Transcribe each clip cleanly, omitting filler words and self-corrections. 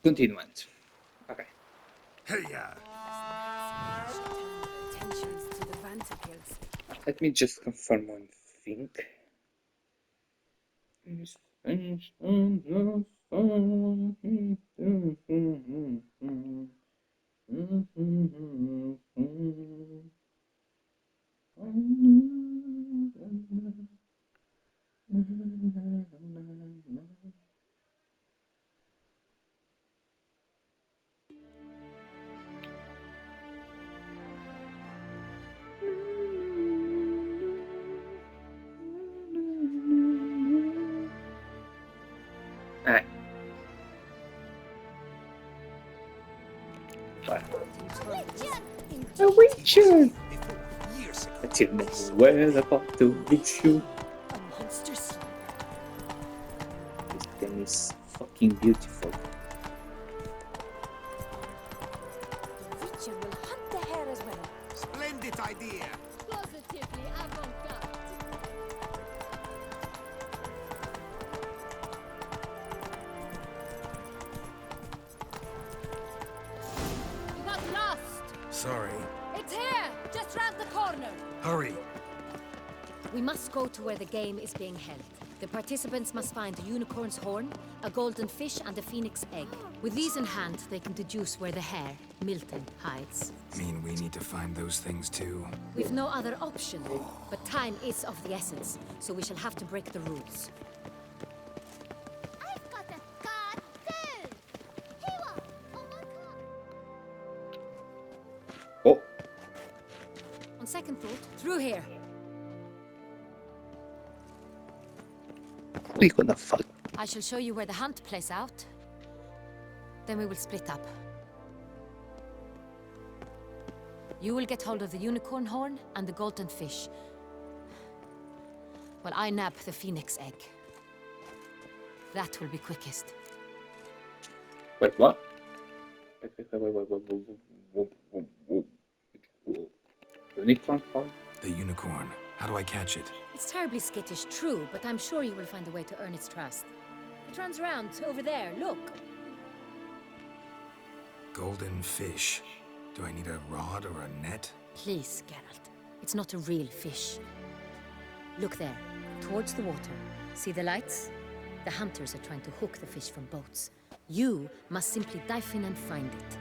Continuando. Ok. Hey, Attentions to the Vanticles. Let me just confirm one thing. Alright. A Witcher! years ago. But you know where about to reach you. A monster slaughter. This game is fucking beautiful. The Witcher will hunt the hare as well. Splendid idea. Positively avant-garde. You got lost. Sorry. It's here, just round the corner. Hurry. We must go to where the game is being held. The participants must find a unicorn's horn, a golden fish, and a phoenix egg. With these in hand, they can deduce where the hare, Milton, hides. Mean we need to find those things too. We've no other option, but time is of the essence, so we shall have to break the rules. I've got a card too! Here, on my card. Oh, On second thought, through here. we gonna fuck. I shall show you where the hunt plays out. Then we will split up. You will get hold of the unicorn horn and the golden fish. While I nab the phoenix egg. That will be quickest. Wait, what? Unicorn horn? The unicorn. How do I catch it? It's terribly skittish, true, but I'm sure you will find a way to earn its trust. It runs around over there, look. Golden fish. Do I need a rod or a net? Please, Geralt. It's not a real fish. Look there, towards the water. See the lights? The hunters are trying to hook the fish from boats. You must simply dive in and find it.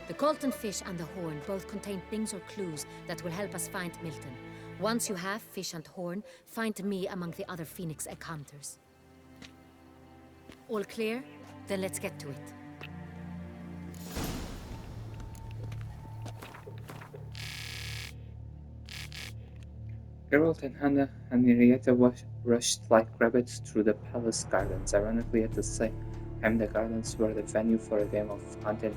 The golden fish and the horn both contain things or clues that will help us find Milton. Once you have fish and horn, find me among the other phoenix egg hunters. All clear? Then let's get to it. Geralt and Hannah and Henrietta rushed like rabbits through the palace gardens. Ironically, at the same time, the gardens were the venue for a game of hunted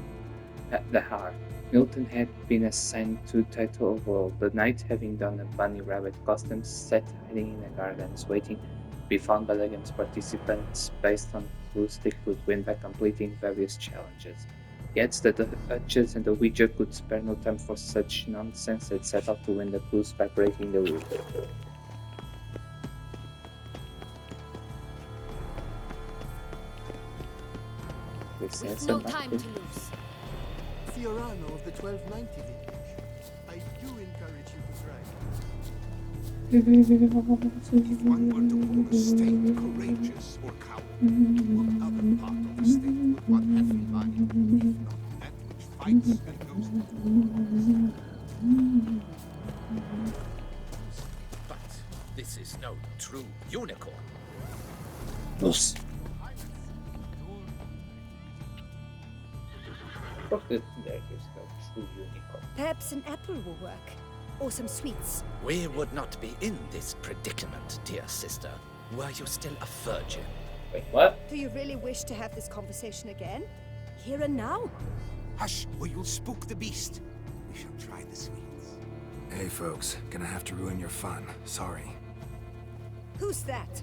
the hare. Milton had been assigned to title overall. The knight, having donned a bunny rabbit costume, sat hiding in the gardens, waiting to be found by the game's participants based on clues they could win by completing various challenges. Yet the Duchess and the Witcher could spare no time for such nonsense. They set out to win the clues by breaking the rules. This We've has no a time to lose. Fiorano of the 1290 vintage. I do encourage you to try. If one were to call a state courageous or cowardly, what other part of the state would one have in mind? If not that which fights and goes to But this is no true unicorn. Los. Of course, there is no true unicorn. Perhaps an apple will work. Or some sweets. We would not be in this predicament, dear sister, were you still a virgin. Wait, what? Do you really wish to have this conversation again? Here and now? Hush, or you'll spook the beast. We shall try the sweets. Hey, folks. Gonna have to ruin your fun. Sorry. Who's that?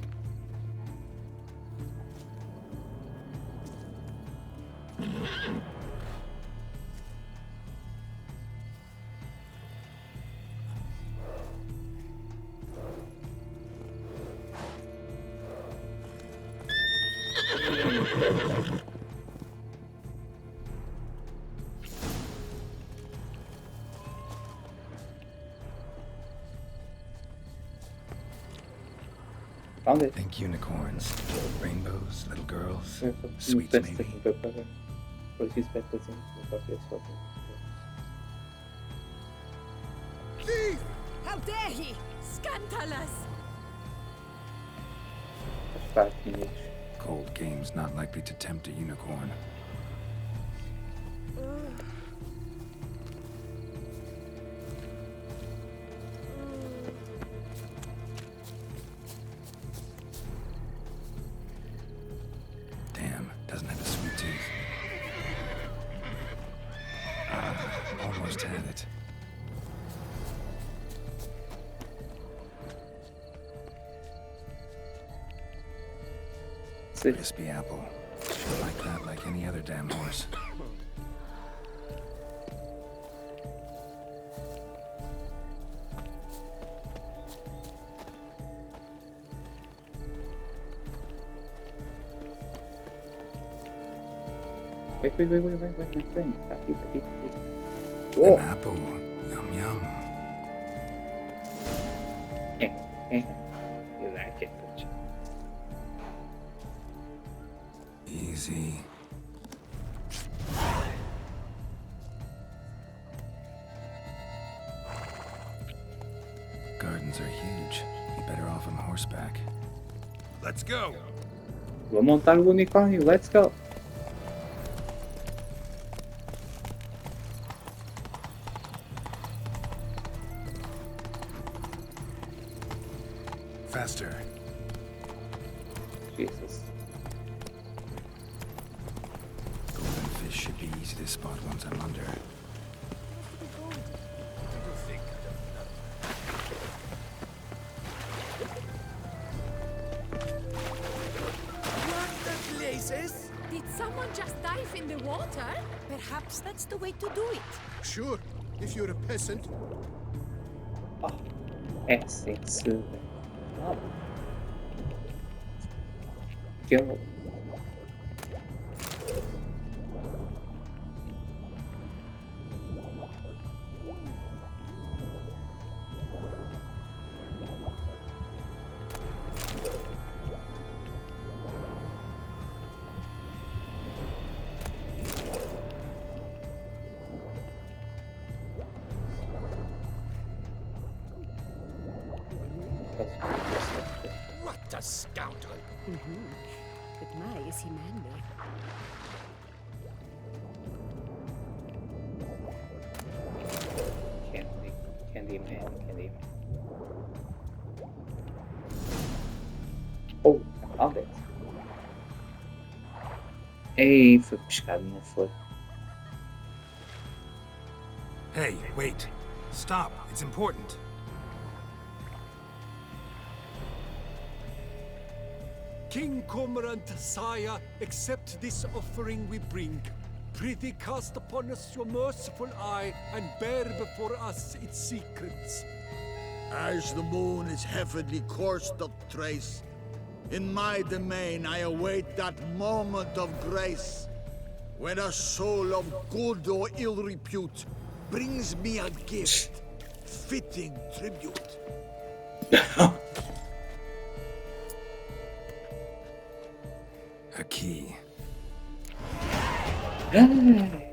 Found it. Think unicorns, rainbows, little girls, He's sweets best maybe. looking brother. Or he's best looking brother. Thief! How dare he! Scandalous! Bad teenage. Cold game's not likely to tempt a unicorn. Damn, doesn't have a sweet tooth. Almost had it. See, Crispy apple. Should like that like any other damn horse. wait, my friend. Eat. An Whoa. apple. Yum yum. You like it, don't you? Easy. Gardens are huge. Be better off on horseback. Let's go! Vou montar o unicórnio, let's go! Faster. Jesus. Golden fish should be easy to spot once I'm under. Did someone just dive in the water? Perhaps that's the way to do it. Sure, if you're a peasant. Ah, excellent. Oh. Go. What a scoundrel! But my, is he manly? Candy. Oh, I found it. Ei, foi pescado, não foi? Hey, wait. Stop. It's important. King Cormorant, sire, accept this offering we bring. Prithee cast upon us your merciful eye, and bear before us its secrets. As the moon its heavenly course doth trace, in my domain I await that moment of grace, when a soul of good or ill repute brings me a gift, fitting tribute. A key. Hey.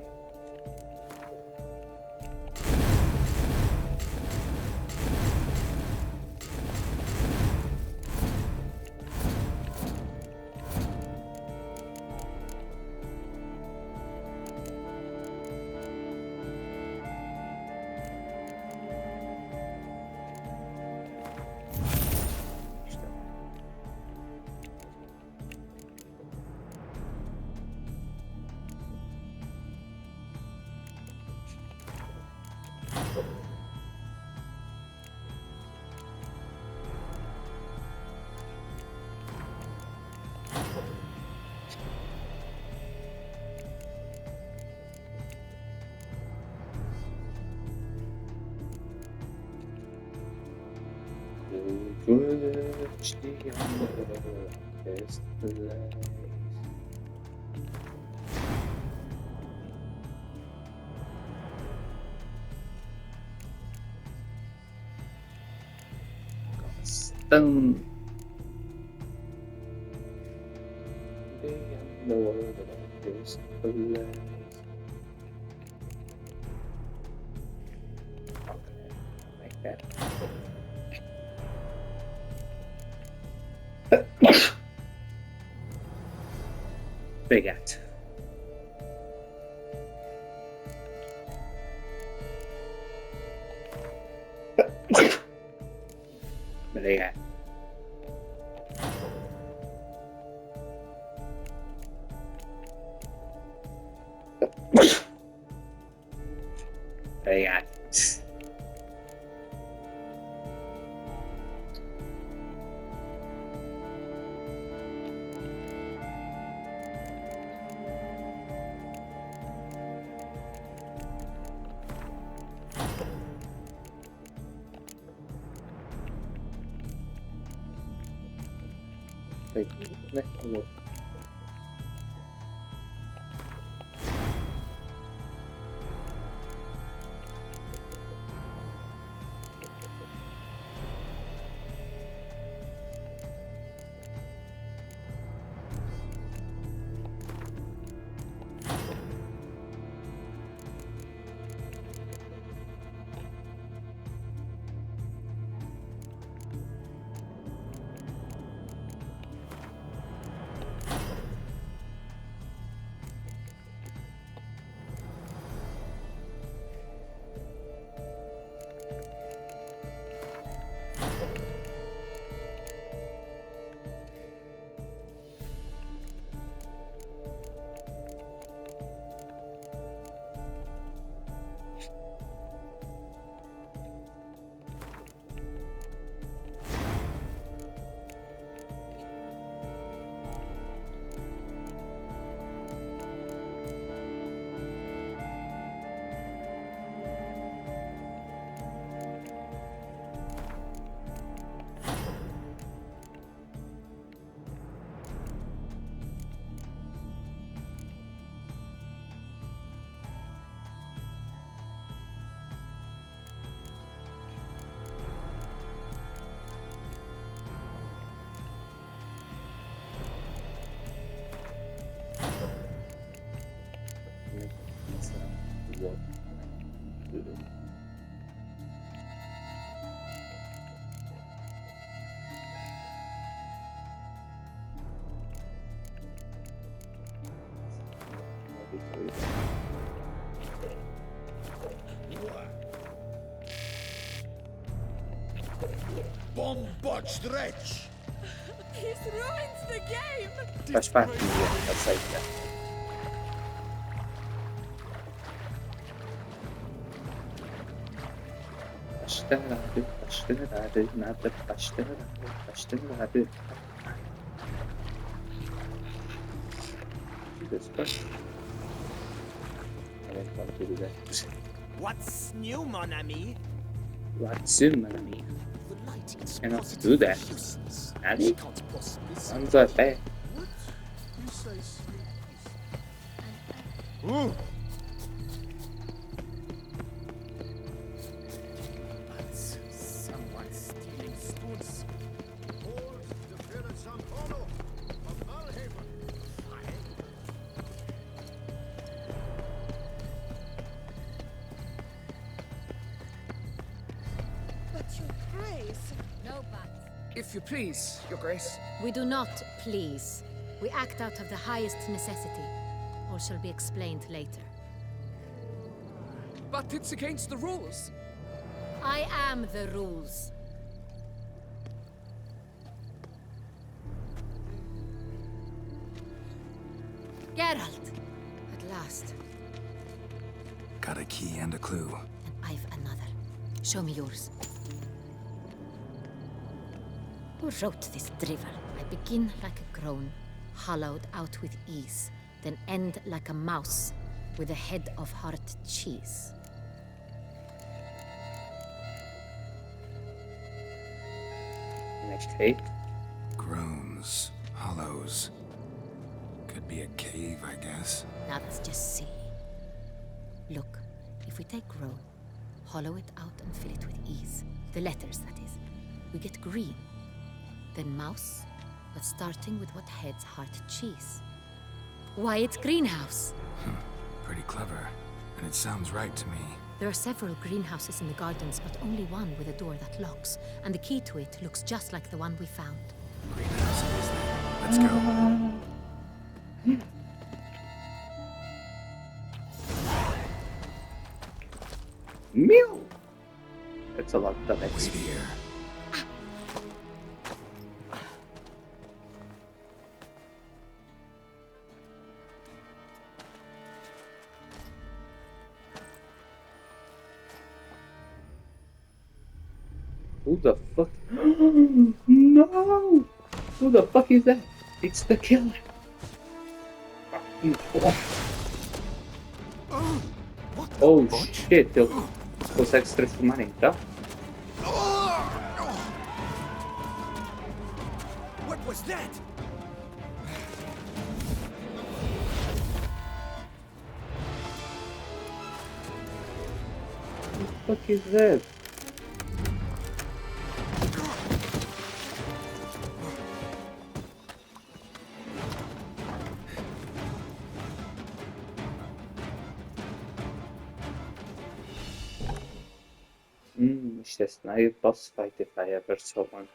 Dun. Beyond the world of this place. Okay, I'll make that. Bigot. Bigot. Bigot. Bombarded wretch! He's ruined the game! Faz parte do jogo, aceita. Bastante, nada bastante. Jesus Christ. I didn't want to do that. What's new, mon ami? What's in my name? The light is Cannot positively do that. useless. Ali? It can't possibly see. Sounds like that. What? You say sleep That's someone stealing stools. Hold the Pirate Santoro of Valhaven. But your grace... No but. If you please, Your Grace. We do not please. We act out of the highest necessity. All shall be explained later. But it's against the rules. I am the rules. Geralt! At last. Got a key and a clue. And I've another. Show me yours. Who wrote this drivel? I begin like a groan, hollowed out with ease, then end like a mouse, with a head of hard cheese. Next cave. Groans, hollows. Could be a cave, I guess. Now let's just see. Look, if we take groan, hollow it out and fill it with ease, the letters, that is, we get green. then mouse, but starting with what heads heart cheese. Why, it's greenhouse! Pretty clever. And it sounds right to me. There are several greenhouses in the gardens, but only one with a door that locks, and the key to it looks just like the one we found. Greenhouse it is then. Let's go. Meow! That's a lot of Wait XP. here. Who the fuck? No! Who the fuck is that? It's the killer. Oh shit, those extras humanità. What was that? What the fuck is that? İşte sniper boss fight if I ever saw one.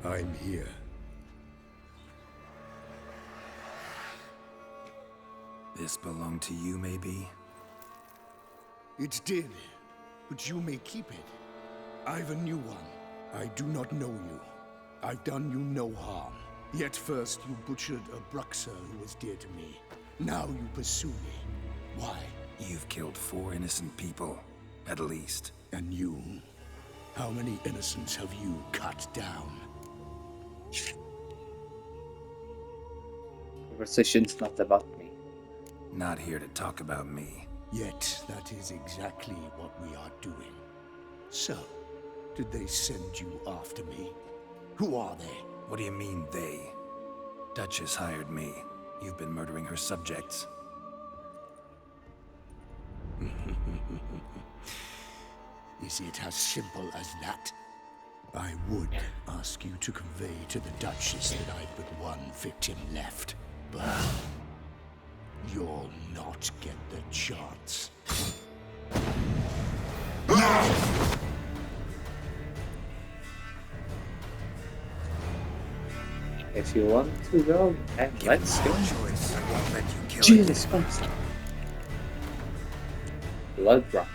I'm here. This belonged to you, maybe? It did, but you may keep it. I've a new one. I do not know you. I've done you no harm. Yet first you butchered a Bruxer who was dear to me. Now you pursue me. Why? You've killed 4 innocent people, at least. And you? How many innocents have you cut down? Conversation's not about me. Not here to talk about me. Yet that is exactly what we are doing. So, did they send you after me? Who are they? What do you mean, they? Duchess hired me. You've been murdering her subjects. Is it as simple as that? I would ask you to convey to the Duchess that I've but one victim left, but you'll not get the chance. If you want to go, then let's go. Choice. I won't let you kill Jesus Christ. Blood Run.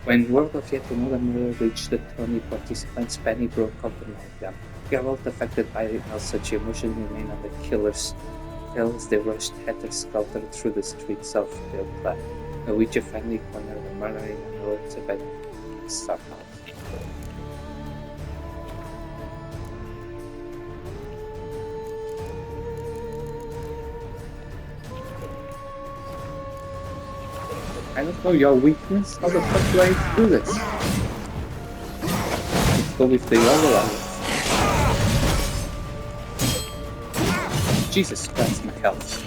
When word of yet another murder reached the tourney participants, Penny broke up among them. Geralt, affected by how such emotion remained on the killer's tail as they rushed helter-skelter through the streets of Villeplat. Norwegia finally cornered the murdering and ordered to bed somehow. I don't know your weakness. How the fuck do I do this? Let's go with the other one. Jesus Christ, my health.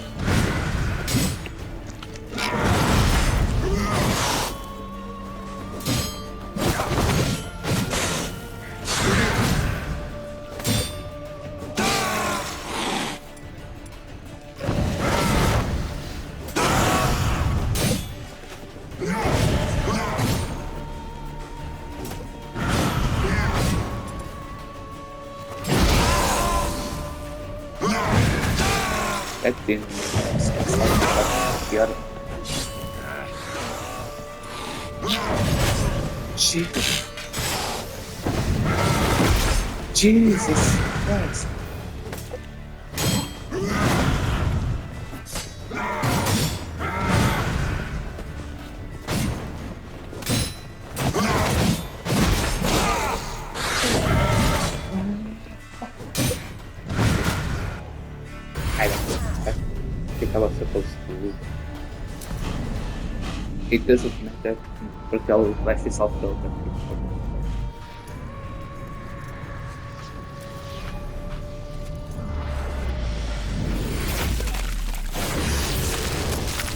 That didn't make sense. The other. Jesus Christ. I think I was supposed to lose. It doesn't matter porque o life is off the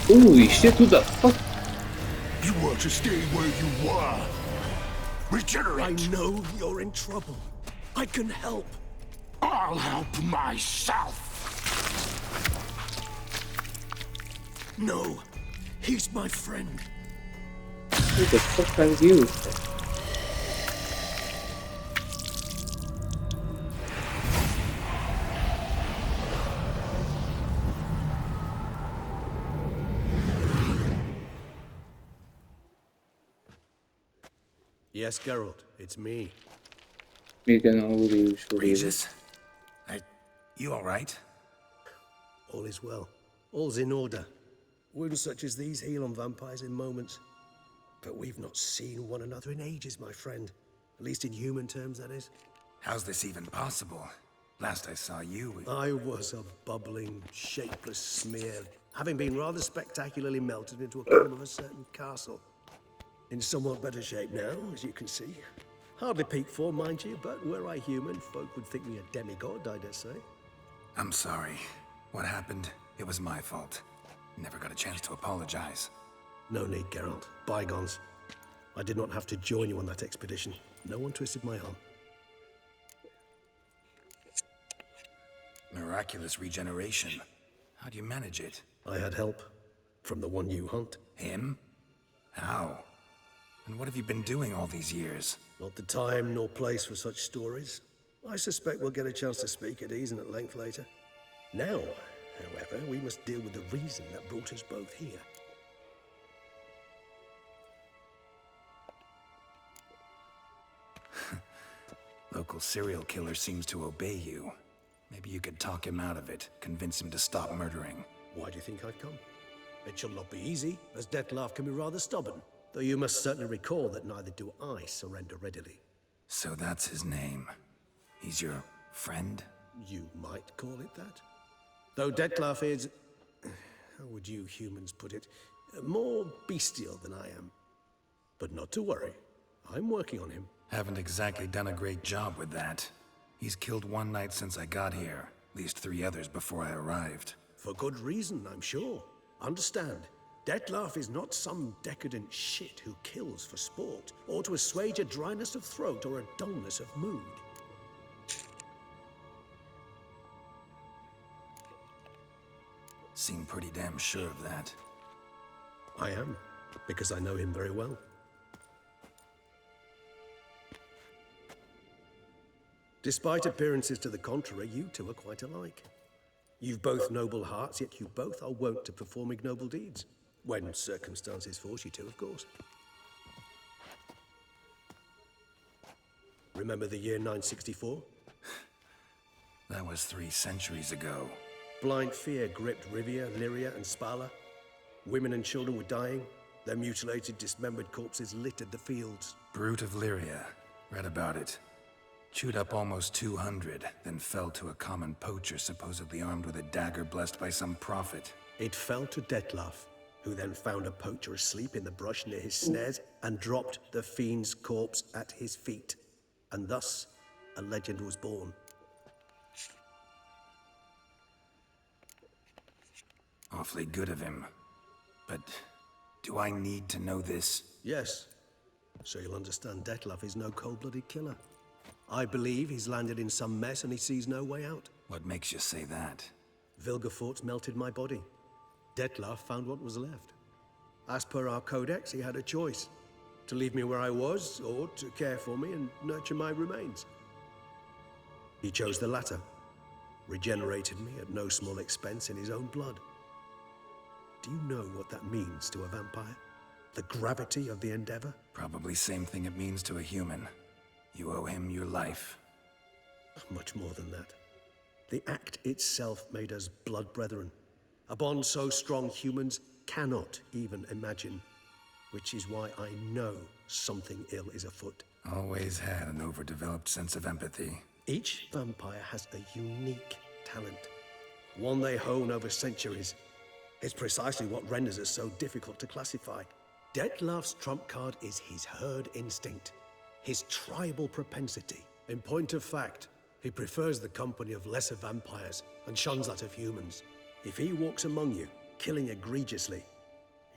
Holy shit, who the fuck? You want to stay where you were. Regenerate. I know you're in trouble. I can help. I'll help myself. No, he's my friend. Who the fuck are you? Yes, Geralt, it's me. We can only usually. Regis? You alright? All is well. All's in order. Wounds such as these heal on vampires in moments. But we've not seen one another in ages, my friend. At least in human terms, that is. How's this even possible? Last I saw you... I was a bubbling, shapeless smear, having been rather spectacularly melted into a corner of a certain castle. In somewhat better shape now, as you can see. Hardly peak form, mind you, but were I human, folk would think me a demigod, I dare say. I'm sorry. What happened? It was my fault. Never got a chance to apologize. No need, Geralt. Bygones. I did not have to join you on that expedition. No one twisted my arm. Miraculous regeneration. How do you manage it? I had help. From the one you hunt. Him? How? And what have you been doing all these years? Not the time nor place for such stories. I suspect we'll get a chance to speak at ease and at length later. Now, however, we must deal with the reason that brought us both here. Local serial killer seems to obey you. Maybe you could talk him out of it, convince him to stop murdering. Why do you think I've come? It shall not be easy, as Dettlaff can be rather stubborn. Though you must certainly recall that neither do I surrender readily. So that's his name. He's your friend? You might call it that. Though Dettlaff is... how would you humans put it? More bestial than I am. But not to worry. I'm working on him. Haven't exactly done a great job with that. He's killed one knight since I got here. At least 3 others before I arrived. For good reason, I'm sure. Understand, Dettlaff is not some decadent shit who kills for sport, or to assuage a dryness of throat or a dullness of mood. Seem pretty damn sure of that. I am, because I know him very well. Despite appearances to the contrary, you two are quite alike. You've both noble hearts, yet you both are wont to perform ignoble deeds. When circumstances force you to, of course. Remember the year 964? That was 3 centuries ago. Blind fear gripped Rivia, Lyria, and Spala. Women and children were dying. Their mutilated, dismembered corpses littered the fields. Brute of Lyria. Read about it. Chewed up almost 200, then fell to a common poacher supposedly armed with a dagger blessed by some prophet. It fell to Dettlaff, who then found a poacher asleep in the brush near his snares and dropped the fiend's corpse at his feet. And thus, a legend was born. Awfully good of him. But do I need to know this? Yes. So you'll understand Dettlaff is no cold-blooded killer. I believe he's landed in some mess and he sees no way out. What makes you say that? Vilgefortz melted my body. Dettlaff found what was left. As per our codex, he had a choice. To leave me where I was, or to care for me and nurture my remains. He chose the latter. Regenerated me at no small expense in his own blood. Do you know what that means to a vampire? The gravity of the endeavor? Probably same thing it means to a human. You owe him your life. Much more than that. The act itself made us blood brethren. A bond so strong humans cannot even imagine. Which is why I know something ill is afoot. Always had an overdeveloped sense of empathy. Each vampire has a unique talent. One they hone over centuries. It's precisely what renders it so difficult to classify. Dettlaff's trump card is his herd instinct. His tribal propensity. In point of fact, he prefers the company of lesser vampires and shuns that of humans. If he walks among you, killing egregiously,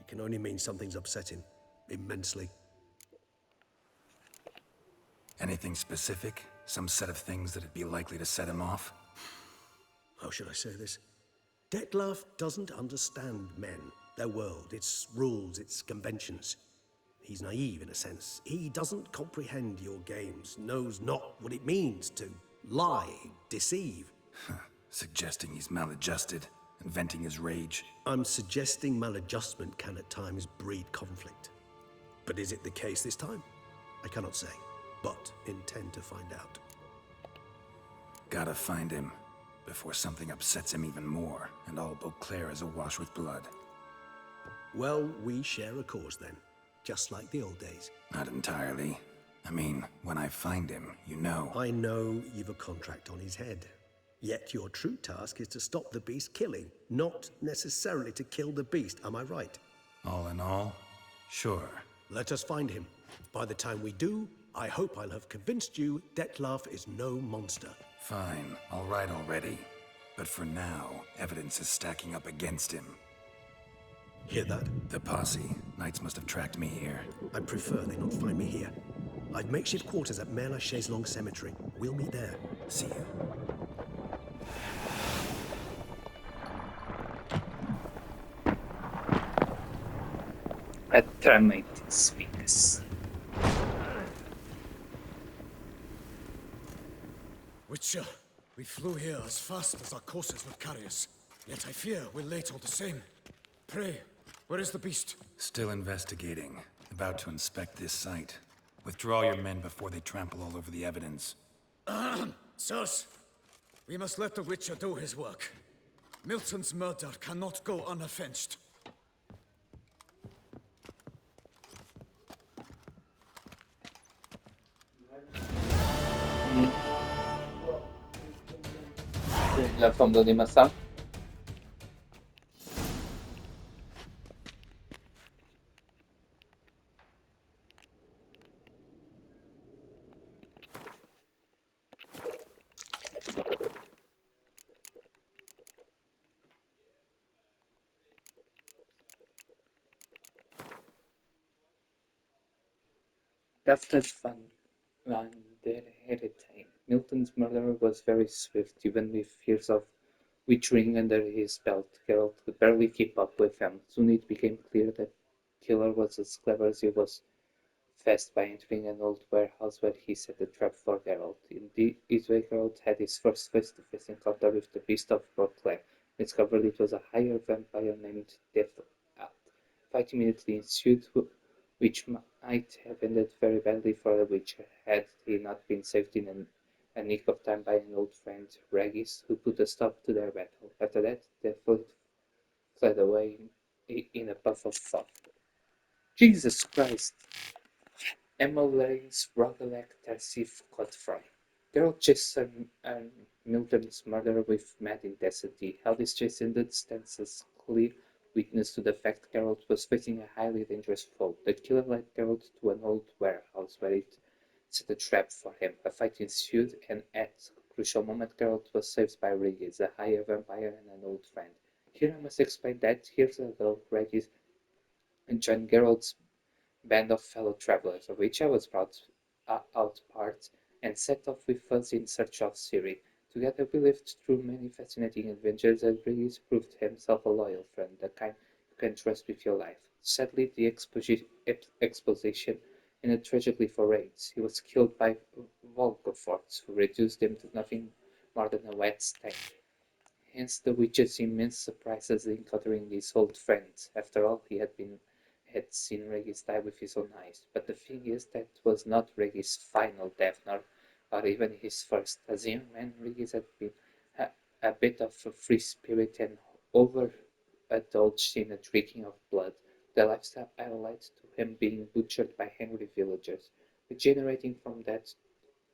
can only mean something's upsetting. Immensely. Anything specific? Some set of things that'd be likely to set him off? How should I say this? Dettlaff doesn't understand men, their world, its rules, its conventions. He's naive in a sense. He doesn't comprehend your games, knows not what it means to lie, deceive. Suggesting he's maladjusted and venting his rage. I'm suggesting maladjustment can at times breed conflict. But is it the case this time? I cannot say, but intend to find out. Gotta find him before something upsets him even more, and all Beauclair is awash with blood. Well, we share a cause then, just like the old days. Not entirely. I mean, when I find him, you know. I know you've a contract on his head. Yet your true task is to stop the beast killing, not necessarily to kill the beast, am I right? All in all, sure. Let us find him. By the time we do, I hope I'll have convinced you Dettlaff is no monster. Fine, all right already. But for now, evidence is stacking up against him. Hear that? The posse. Knights must have tracked me here. I prefer they not find me here. I've makeshift quarters at Mère Lachaise Long Cemetery. We'll meet there. See you. Atramites Vicus. Witcher, we flew here as fast as our courses would carry us. Yet I fear we're late all the same. Pray, where is the beast? Still investigating. About to inspect this site. Withdraw your men before they trample all over the evidence. Sirs, we must let the Witcher do his work. Milton's murder cannot go unavenged. La forme d'animation. After Van der Heretain, Milton's murderer was very swift, even with years of witchering under his belt. Geralt could barely keep up with him. Soon it became clear that killer was as clever as he was fast by entering an old warehouse where he set a trap for Geralt. In this way, Geralt had his first face-to-face encounter with the Beast of Beauclair. He discovered it was a higher vampire named Deathlock. Fight immediately ensued, which might have ended very badly for the Witcher had he not been saved in a nick of time by an old friend, Regis, who put a stop to their battle. After that, Deathlock fled away in a puff of thought. Jesus Christ! Emolane's roguelike Tarsif Godfrey. Geralt chased Milton's murderer with mad intensity. How this chase ended stands as clear witness to the fact Geralt was facing a highly dangerous foe. The killer led Geralt to an old warehouse where it set a trap for him. A fight ensued, and at a crucial moment Geralt was saved by Regis, a higher vampire and an old friend. Here I must explain that years ago Regis joined Geralt's band of fellow travelers, of which I was brought out part, and set off with us in search of Ciri. Together we lived through many fascinating adventures, and Regis proved himself a loyal friend, the kind you can trust with your life. Sadly, the exposition ended tragically for Regis. He was killed by Volgeforts, who reduced him to nothing more than a wet stain. Hence the witch's immense surprises in encountering his old friend. After all, he had seen Regis die with his own eyes. But the thing is, that was not Regis' final death, nor even his first. As a young man, Regis had been a bit of a free spirit and overindulged in a drinking of blood, the lifestyle allied to him being butchered by angry villagers. Regenerating from that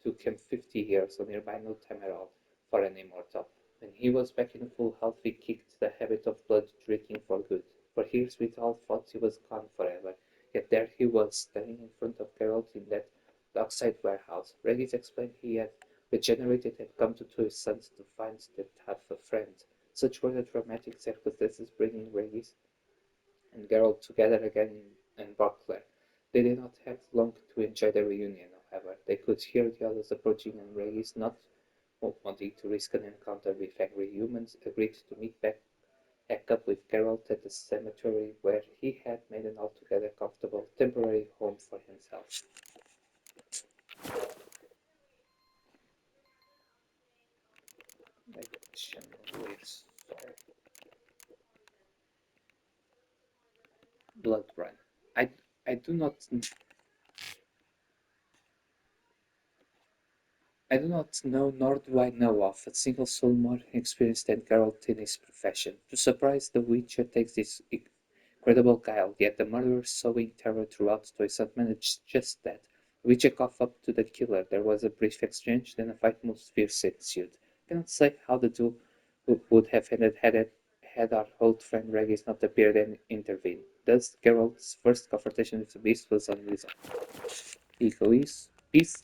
took him 50 years, so nearby no time at all, for an immortal. When he was back in full health, he kicked the habit of blood drinking for good. For years we all thought he was gone forever, yet there he was, standing in front of Geralt in that dockside warehouse. Regis explained he had regenerated and come to his sons to find that half a friend. Such were the dramatic circumstances bringing Regis and Geralt together again in Barclay. They did not have long to enjoy the reunion, however. They could hear the others approaching, and Regis, not wanting to risk an encounter with angry humans, agreed to meet back up with Geralt at the cemetery where he had made an altogether comfortable temporary home for himself. Bloodbrand. I do not know, nor do I know of, a single soul more experienced than Geralt in his profession. To surprise, the Witcher takes this incredible guile, yet the murderer sowing terror throughout Toysont managed just that. The Witcher coughed up to the killer. There was a brief exchange, then a fight most fierce ensued. I cannot say how the duel would have ended had our old friend Regis not appeared and intervened. Thus, Geralt's first confrontation with the beast was unresolved. He goes, peace